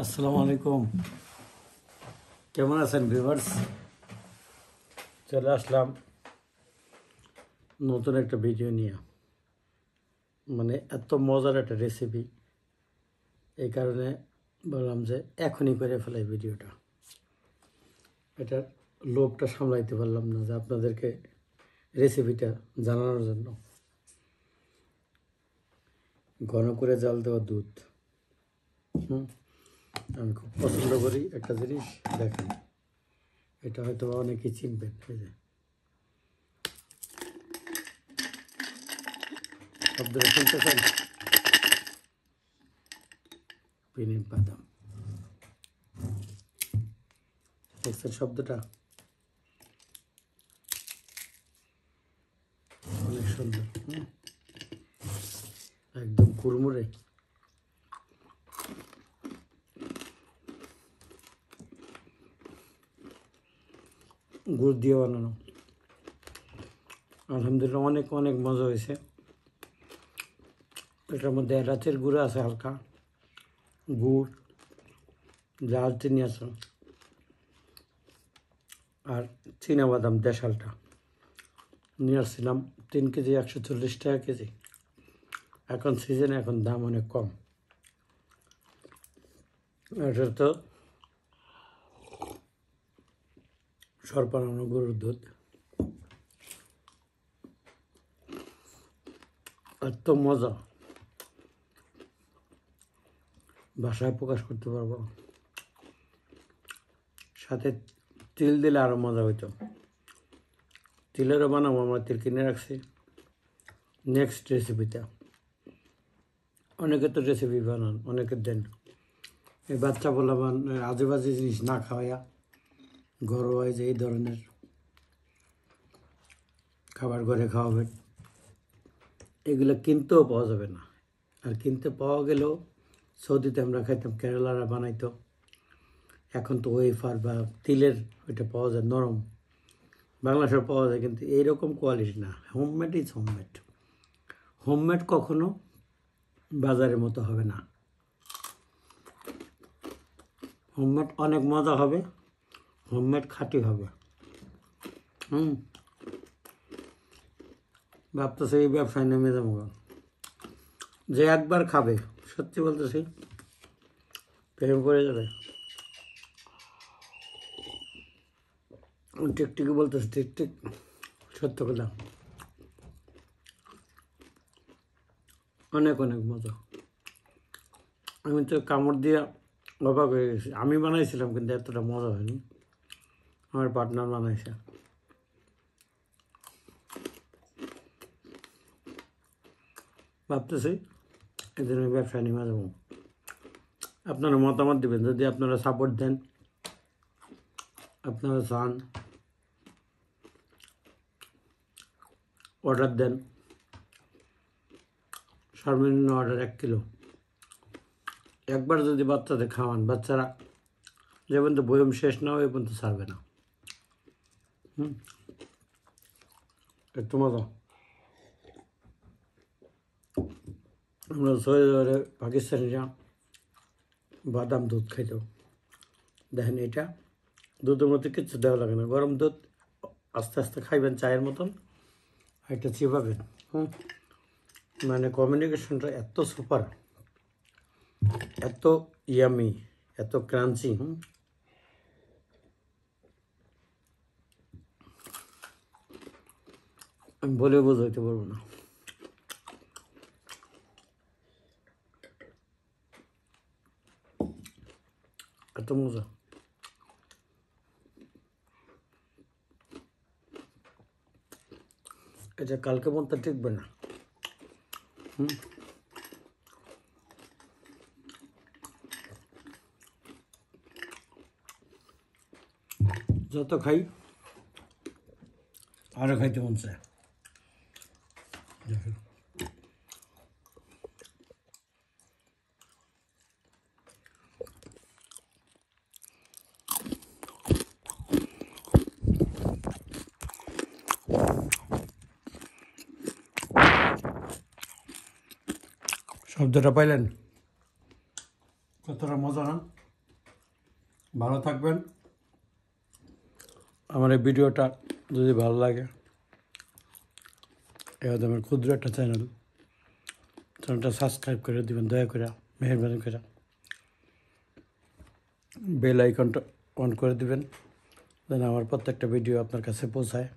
আসসালামু আলাইকুম। কেমন আছেন ভিউয়ার্স? চলে আসলাম নতুন একটা ভিডিও নিয়ে। মানে এত মজার একটা রেসিপি, এই কারণে বললাম যে এখনই করে ফেলাই ভিডিওটা। এটার লোভটা সামলাইতে পারলাম না যে আপনাদেরকে রেসিপিটা জানানোর জন্য। ঘন করে জাল দেওয়া দুধ, আমি খুব পছন্দ করি একটা জিনিস। দেখেন, এটা হয়তো অনেকেই চিনবেন। এই যে শব্দটা শুনতেছেন, পিনিট বাদাম। দেখছেন শব্দটা? অনেক সুন্দর, একদম কুড়মুড়ে। গুড় দিয়ে বানানো। আলহামদুলিল্লাহ অনেক অনেক মজা হয়েছে। এটার মধ্যে এলাচের গুঁড়ো আছে, হালকা গুড়, দারচিনি আছে, আর চীনাবাদাম দেশালটা নিয়ে আসছিলাম। 3 কেজি 140 টাকা কেজি। এখন সিজনে, এখন দাম অনেক কম। এটা তো সরপানানো গরুর দুধ। এত মজা, ভাষায় প্রকাশ করতে পারবো না। সাথে তিল দিলে আরও মজা হইতো। তিলেরও বানাবো, আমরা তিল কিনে রাখছি নেক্সট রেসিপিটা। অনেকে তো রেসিপি বানান, অনেকে দেন। এই বাচ্চা বলাবান আজে বাজে জিনিস না খাওয়াইয়া ঘরোয়া যে এই ধরনের খাবার ঘরে খাওয়াবেন। এগুলো কিনতেও পাওয়া যাবে না। আর কিনতে পাওয়া গেলেও সৌদিতে আমরা খাইতাম, কেরালারা বানাইতো। এখন তো ওয়েফার বা তিলের ওইটা পাওয়া যায়, নরম। বাংলাদেশে পাওয়া যায়, কিন্তু এইরকম কোয়ালিটি না। Homemade is homemade. হোমমেড কখনো বাজারের মতো হবে না। হোমমেড অনেক মজা হবে, হোমমেড খাঁটি হবে। ভাবতেছে এই ব্যবসায় নেমে যাবো। যে একবার খাবে, সত্যি বলতেছি, প্রেমে পড়ে যাবে। টিকটিকি বলতেছে, টিকটিক, সত্য কথা। অনেক অনেক মজা। আমি তো কামড় দিয়ে অবাক হয়ে গেছি। আমি বানাইছিলাম, কিন্তু এতটা মজা হয়নি। আমার পার্টনার বানাইছে। ভাবতেছি এদের আমি ব্যবসায় নেমে যাবো। আপনারা মতামত দেবেন, যদি আপনারা সাপোর্ট দেন, আপনারা চান, অর্ডার দেন। সর্বনিম্ন অর্ডার 1 কিলো। একবার যদি বাচ্চাদের খাওয়ান, বাচ্চারা যে পর্যন্ত বয়ম শেষ না হয় এ পর্যন্ত ছাড়বে না। একটু মজা। আমরা সৌদি পাকিস্তানিরা বাদাম দুধ খাইত। দেখেন, এটা দুধের মধ্যে কিচ্ছু দেওয়া লাগে না। গরম দুধ আস্তে আস্তে খাইবেন, চায়ের মতন, একটা চিবাবেন। মানে কমিউনিকেশনটা এত সুপার, এত ইয়ামি, এত ক্রাঞ্চি। আমি বলে বোঝাইতে পারবো না। এত মজা। এটা কালকে মতো টিকবে না। যত খাই আরো খাইতে মন চায়। শব্দটা পাইলেন? কতটা মজা না? ভালো থাকবেন। আমার এই ভিডিওটা যদি ভালো লাগে, এটা আমার ক্ষুদ্র একটা চ্যানেলটা সাবস্ক্রাইব করে দিবেন দয়া করে, মেহরবানি করে। বেল আইকনটা অন করে দিবেন, যেন আমার প্রত্যেকটা ভিডিও আপনার কাছে পৌঁছায়।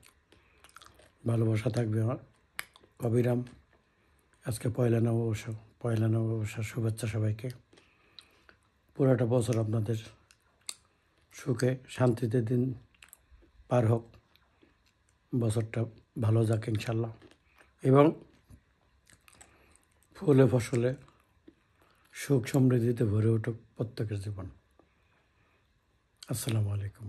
ভালোবাসা থাকবে আমার অবিরাম। আজকে পয়লা নববর্ষের শুভেচ্ছা সবাইকে। পুরোটা বছর আপনাদের সুখে শান্তিতে দিন পার হোক, বছরটা ভালো যাক ইনশাল্লাহ, এবং ফুলে ফসলে সুখ সমৃদ্ধিতে ভরে উঠুক প্রত্যেকের জীবন। আসসালামু আলাইকুম।